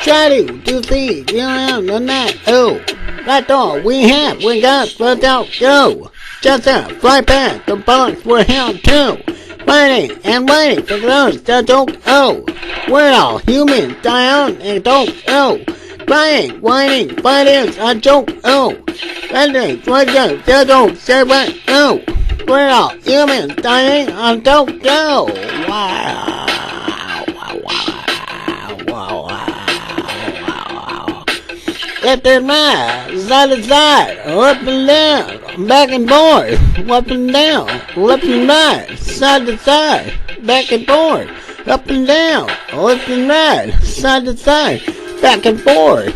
Charlie, do see, you know, the night, oh, that's all we got, but don't go. Just fly past the box we're held to, waiting and waiting for those that don't go. We're all human, down and don't go. Crying, whining, fighters, I don't know. Wondering, they don't say what, no. We're all human, dying, I don't know. Wow. Left and right, side to side, up and down, back and forth, up and down, left and right, side to side, back and forth, up and down, left and right, side to side, back and forth.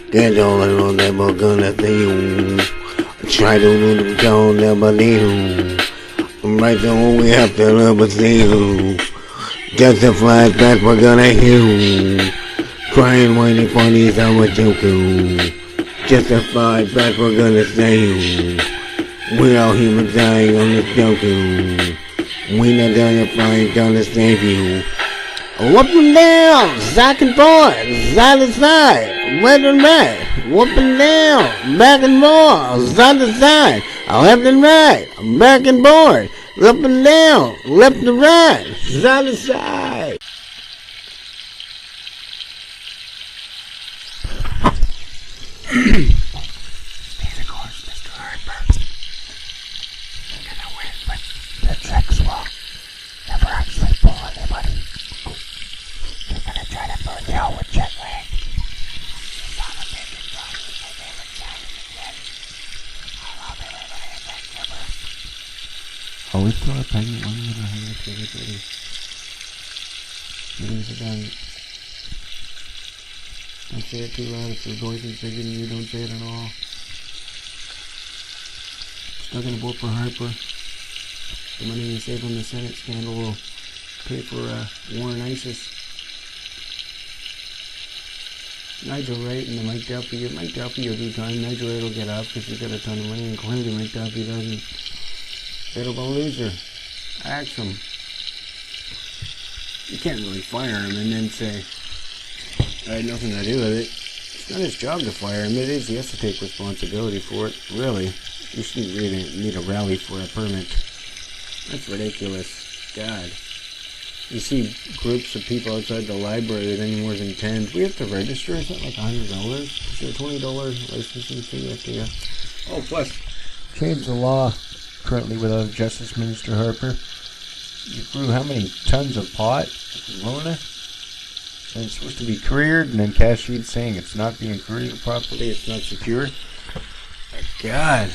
Get all I never gonna do. Try to do the show, never do. Right so we have to love us do. Justify that we're gonna hear. Crying, whining, funny is how much you do. Justified that we're gonna say. We're all human dying on this joke. We not gonna find gonna save you. Up and down, back and forth, side to side, left and right, up and down, back and forth, side to side, left and right, back and forth, up and down, left and right, side to side. Stay the course, Mr. Harper. You're gonna win, but the tricks will never actually pull anybody. They're gonna try to burn you out with jet lag. Son of a bitch, probably my favorite sound in the jet. I love everybody in Vancouver. Always throw a pregnant one in her hair to everybody. Meetings are done. Don't say it too loud. If the voice is bigger than you, don't say it at all. Still gonna vote for Harper. The money you save on the Senate scandal will pay for war on ISIS. Nigel Wright and the Mike Duffy will do time. Nigel Wright will get up because he's got a ton of money, and clearly Mike Duffy doesn't. Bit of a loser. Axe him. You can't really fire him and then say, I had nothing to do with it. It's not his job to fire him. It is. He has to take responsibility for it. Really. You shouldn't really need a rally for a permit. That's ridiculous. God. You see groups of people outside the library with any more than 10. We have to register. Is that like $100? Is there a $20 licensing fee you have to get? Oh, plus, change the law currently without a Justice Minister Harper. You grew how many tons of pot? Lona? And it's supposed to be couriered, and then Casheed saying it's not being couriered properly, it's not secure. God.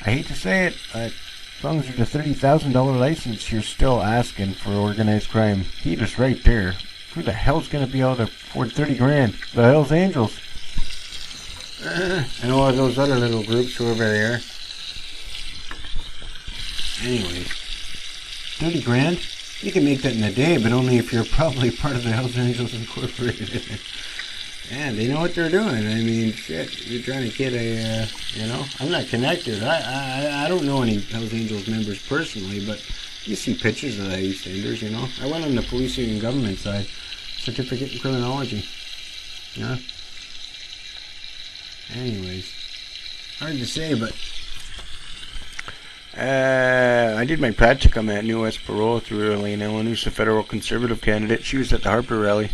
I hate to say it, but as long as there's a $30,000 license, you're still asking for organized crime. He was right there. Who the hell's going to be able to afford 30 grand? The Hells Angels. And all those other little groups, whoever they are. Anyways, 30 grand? You can make that in a day, but only if you're probably part of the Hells Angels Incorporated. And they know what they're doing. I mean, shit, you're trying to get a, I'm not connected. I don't know any Hells Angels members personally, but you see pictures of the Eastenders, I went on the policing and government side, certificate in criminology. Anyways, hard to say, but I did my practicum at New West Parole through Elaine Ellen, who's a federal conservative candidate. She was at the Harper rally.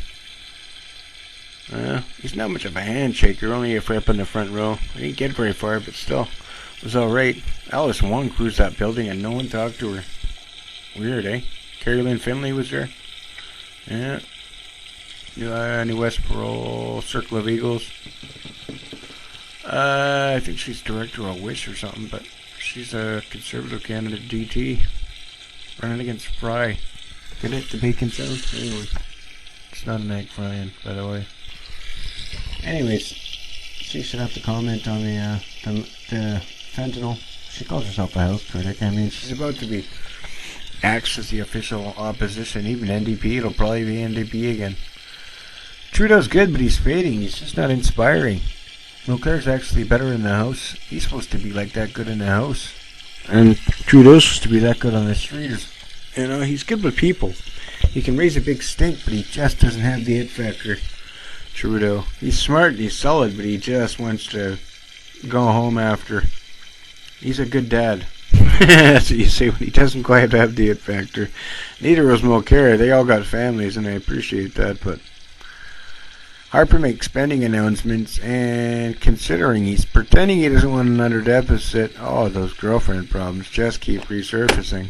He's not much of a handshaker, only a rep in the front row. I didn't get very far, but still, it was alright. Alice Wong cruised that building and no one talked to her. Weird, eh? Carrie Lynn Finley was there. Yeah. New West Parole, Circle of Eagles. I think she's director of Wish or something, but she's a conservative candidate, DT, running against Fry. Get it? The bacon sound? Anyway, it's not an egg frying, by the way. Anyways, she should have to comment on the fentanyl. She calls herself a health critic. I mean, she's about to be axed as the official opposition. Even NDP, it'll probably be NDP again. Trudeau's good, but he's fading. He's just not inspiring. Mulcair's actually better in the House. He's supposed to be like that good in the House. And Trudeau's supposed to be that good on the street. He's good with people. He can raise a big stink, but he just doesn't have the it factor. Trudeau. He's smart and he's solid, but he just wants to go home after. He's a good dad. That's what you say when he doesn't quite have the it factor. Neither was Mulcair. They all got families, and I appreciate that, but Harper makes spending announcements, and considering he's pretending he doesn't want another deficit, oh, those girlfriend problems just keep resurfacing.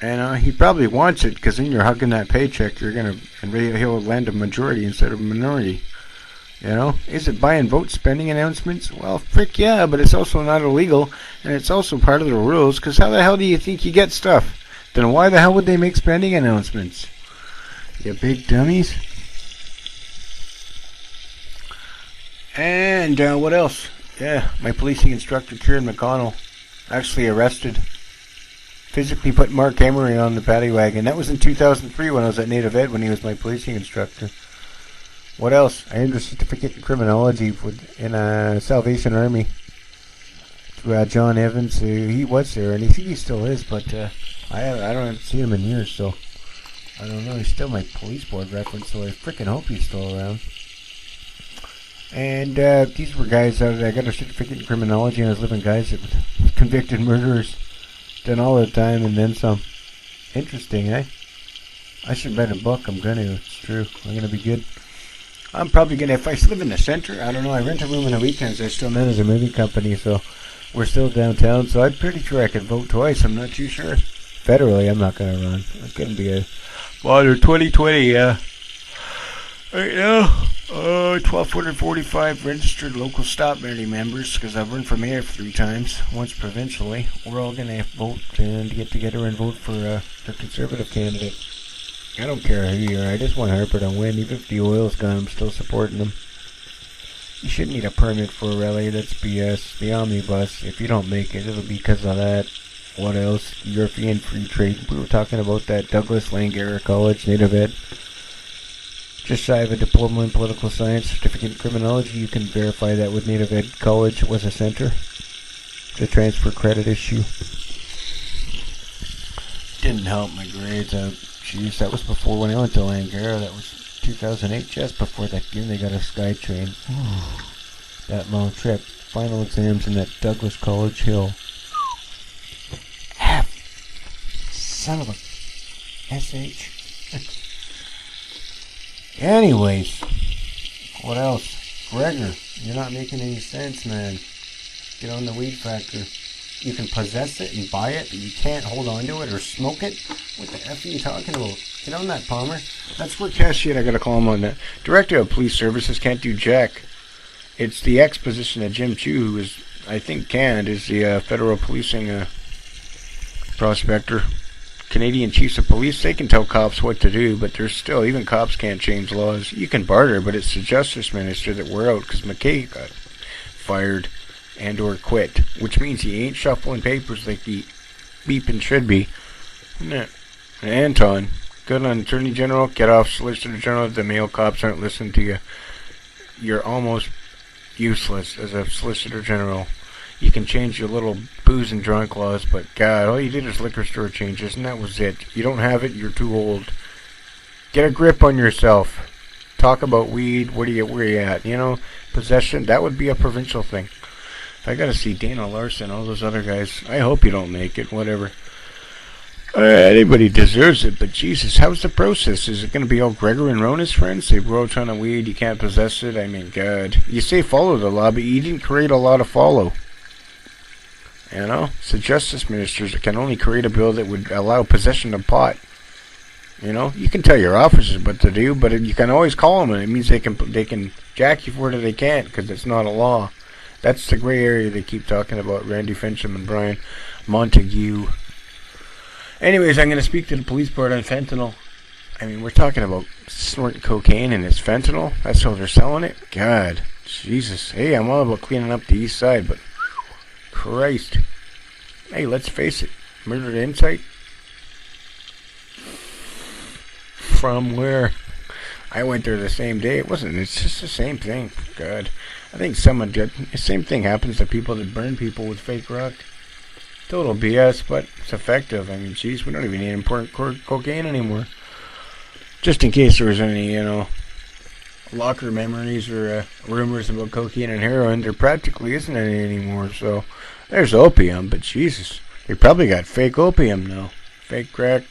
And he probably wants it, because then you're hugging that paycheck, and he'll lend a majority instead of a minority. You know? Is it buy and vote spending announcements? Well, frick yeah, but it's also not illegal, and it's also part of the rules, because how the hell do you think you get stuff? Then why the hell would they make spending announcements? You big dummies. And what else? Yeah, my policing instructor, Kieran McConnell, actually arrested. Physically put Mark Emery on the paddy wagon. That was in 2003 when I was at Native Ed, when he was my policing instructor. What else? I earned a certificate in criminology in Salvation Army. Through John Evans. He was there, and he still is, but I don't see him in years, so I don't know. He's still my police board reference, so I freaking hope he's still around. And these were guys I got a certificate in criminology, and I was living guys that were convicted murderers. Done all the time and then some. Interesting, eh? I should write a book. I'm gonna. It's true. I'm gonna be good. I'm probably gonna, if I live in the center, I don't know. I rent a room on the weekends. I still manage a movie company, so we're still downtown. So I'm pretty sure I could vote twice. I'm not too sure. Federally, I'm not gonna run. It's gonna be a 2020. Right now, 1,245 registered local stop party members, because I've run for mayor 3 times, once provincially. We're all going to vote and get together and vote for the Conservative candidate. I don't care who you are, I just want Harper to win. Even if the oil's gone, I'm still supporting him. You shouldn't need a permit for a rally, that's BS. The omnibus, if you don't make it, it'll be because of that. What else? European free trade. We were talking about that. Douglas Langara College, Native Ed. Just shy of a diploma in political science, certificate in criminology. You can verify that with Native Ed College. It was a center. It's a transfer credit issue. Didn't help my grades out. Jeez, that was before when I went to Langara. That was 2008, just before that year they got a SkyTrain. That long trip. Final exams in that Douglas College Hill. Son of a SH. Anyways, what else? Gregor, you're not making any sense, man. Get on the weed factor. You can possess it and buy it, but you can't hold on to it or smoke it? What the F are you talking about? Get on that, Palmer. That's where Cashier, I gotta call him on that. Director of Police Services can't do jack. It's the ex-position of Jim Chu, who is, I think, canned, is the federal policing prospector. Canadian chiefs of police, they can tell cops what to do, but there's still, even cops can't change laws. You can barter, but it's the justice minister that we're out, because McKay got fired and or quit, which means he ain't shuffling papers like he beeping should be. No. Anton, good on Attorney General, get off Solicitor General. The male cops aren't listening to you. You're almost useless as a Solicitor General. You can change your little booze and drunk laws, but God, all you did is liquor store changes, and that was it. You don't have it, you're too old. Get a grip on yourself. Talk about weed, where you at? You know, possession, that would be a provincial thing. I gotta see Dana Larson, all those other guys. I hope you don't make it, whatever. Anybody deserves it, but Jesus, how's the process? Is it gonna be all Gregor and Rona's friends? They grow a ton of weed, you can't possess it? I mean, God. You say follow the law, but you didn't create a law to follow. You know, it's the justice ministers that can only create a bill that would allow possession of pot. You know, you can tell your officers what to do, but you can always call them, and it means they can jack you for it or they can't, because it's not a law. That's the gray area they keep talking about, Randy Fincham and Brian Montague. Anyways, I'm going to speak to the police board on fentanyl. I mean, we're talking about snorting cocaine and it's fentanyl? That's how they're selling it? God, Jesus. Hey, I'm all about cleaning up the east side, but Christ. Hey, let's face it. Murdered Insight? From where? I went there the same day. It wasn't. It's just the same thing. God. I think someone did. The same thing happens to people that burn people with fake rock. Total BS, but it's effective. I mean, geez, we don't even need important cocaine anymore. Just in case there was any, locker memories or rumors about cocaine and heroin, there practically isn't any anymore. So there's opium, but Jesus, they probably got fake opium now. Fake crack.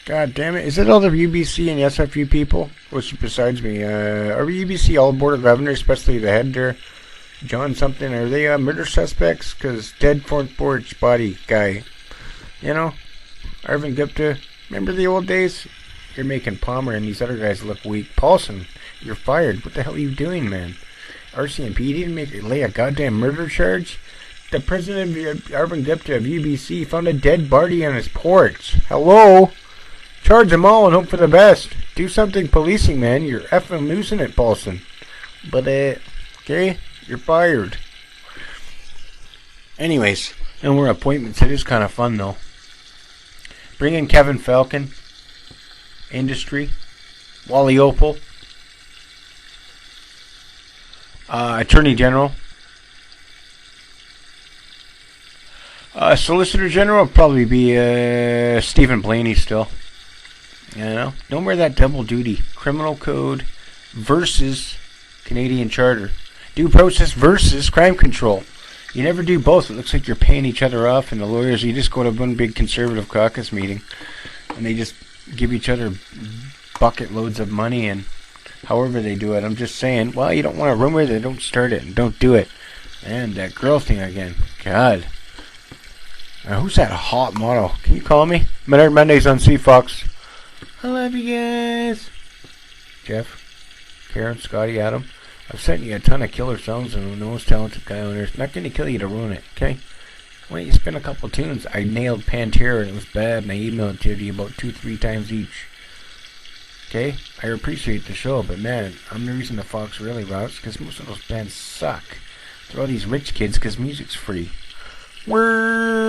God damn it. Is it all the UBC and SFU people? Which besides me, are UBC all board of governors, especially the head there? John something, are they murder suspects? Because dead front porch body guy. Arvind Gupta. Remember the old days? You're making Palmer and these other guys look weak. Paulson, you're fired. What the hell are you doing, man? RCMP didn't lay a goddamn murder charge? The president of Arvind Gupta of UBC found a dead body on his porch. Hello? Charge them all and hope for the best. Do something policing, man. You're effing losing it, Paulson. But, okay? You're fired. Anyways, no more appointments. It is kind of fun, though. Bring in Kevin Falcon. Industry. Wally Opal. Attorney General. Solicitor General will probably be Stephen Blaney still. No more that double duty. Criminal Code versus Canadian Charter. Due process versus crime control. You never do both. It looks like you're paying each other off, and the lawyers, you just go to one big conservative caucus meeting, and they just give each other bucket loads of money, and however they do it. I'm just saying, well, you don't want a rumor, then don't start it, and don't do it. And that girl thing again. God. Who's that hot model? Can you call me? Minute Mondays on CFox. I love you guys. Jeff, Karen, Scotty, Adam. I've sent you a ton of killer songs, and the most talented guy on earth. Not going to kill you to ruin it, okay? Why don't you spin a couple tunes? I nailed Pantera, and it was bad, and I emailed it to you about 2-3 times each. Okay? I appreciate the show, but man, I'm the reason the Fox really rocks, because most of those bands suck. They're all these rich kids, because music's free. Word!